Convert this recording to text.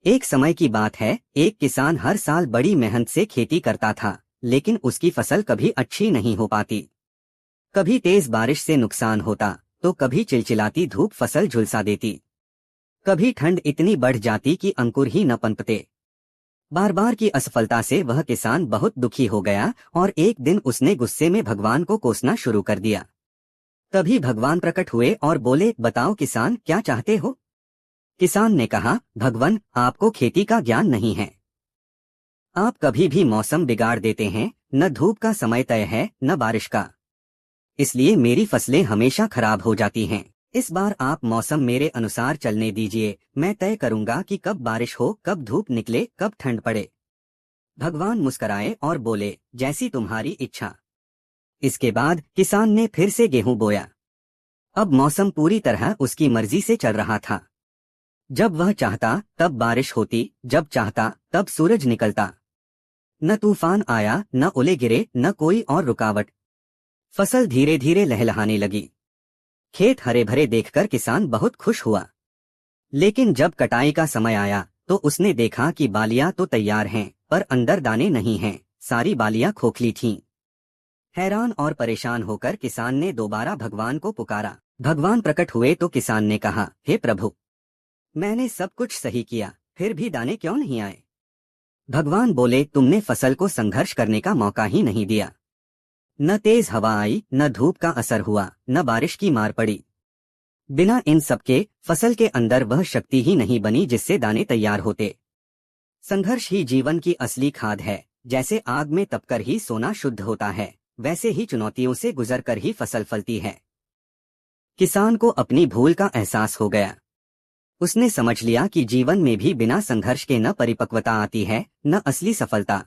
एक समय की बात है, एक किसान हर साल बड़ी मेहनत से खेती करता था, लेकिन उसकी फसल कभी अच्छी नहीं हो पाती। कभी तेज बारिश से नुकसान होता, तो कभी चिलचिलाती धूप फसल झुलसा देती। कभी ठंड इतनी बढ़ जाती कि अंकुर ही न पनपते। बार बार की असफलता से वह किसान बहुत दुखी हो गया और एक दिन उसने गुस्से में भगवान को कोसना शुरू कर दिया। तभी भगवान प्रकट हुए और बोले, बताओ किसान, क्या चाहते हो? किसान ने कहा, भगवान, आपको खेती का ज्ञान नहीं है। आप कभी भी मौसम बिगाड़ देते हैं, न धूप का समय तय है न बारिश का। इसलिए मेरी फसलें हमेशा खराब हो जाती हैं। इस बार आप मौसम मेरे अनुसार चलने दीजिए, मैं तय करूंगा कि कब बारिश हो, कब धूप निकले, कब ठंड पड़े। भगवान मुस्कराए और बोले, जैसी तुम्हारी इच्छा। इसके बाद किसान ने फिर से गेहूं बोया। अब मौसम पूरी तरह उसकी मर्जी से चल रहा था। जब वह चाहता तब बारिश होती, जब चाहता तब सूरज निकलता। न तूफान आया, न ओले गिरे, न कोई और रुकावट। फसल धीरे धीरे लहलहाने लगी। खेत हरे भरे देखकर किसान बहुत खुश हुआ। लेकिन जब कटाई का समय आया तो उसने देखा कि बालियां तो तैयार हैं, पर अंदर दाने नहीं हैं। सारी बालियां खोखली थीं। हैरान और परेशान होकर किसान ने दोबारा भगवान को पुकारा। भगवान प्रकट हुए तो किसान ने कहा, हे प्रभु, मैंने सब कुछ सही किया, फिर भी दाने क्यों नहीं आए? भगवान बोले, तुमने फसल को संघर्ष करने का मौका ही नहीं दिया। न तेज हवा आई, न धूप का असर हुआ, न बारिश की मार पड़ी। बिना इन सबके फसल के अंदर वह शक्ति ही नहीं बनी जिससे दाने तैयार होते। संघर्ष ही जीवन की असली खाद है। जैसे आग में तपकर ही सोना शुद्ध होता है, वैसे ही चुनौतियों से गुजरकर ही फसल फलती है। किसान को अपनी भूल का एहसास हो गया। उसने समझ लिया कि जीवन में भी बिना संघर्ष के न परिपक्वता आती है, न असली सफलता।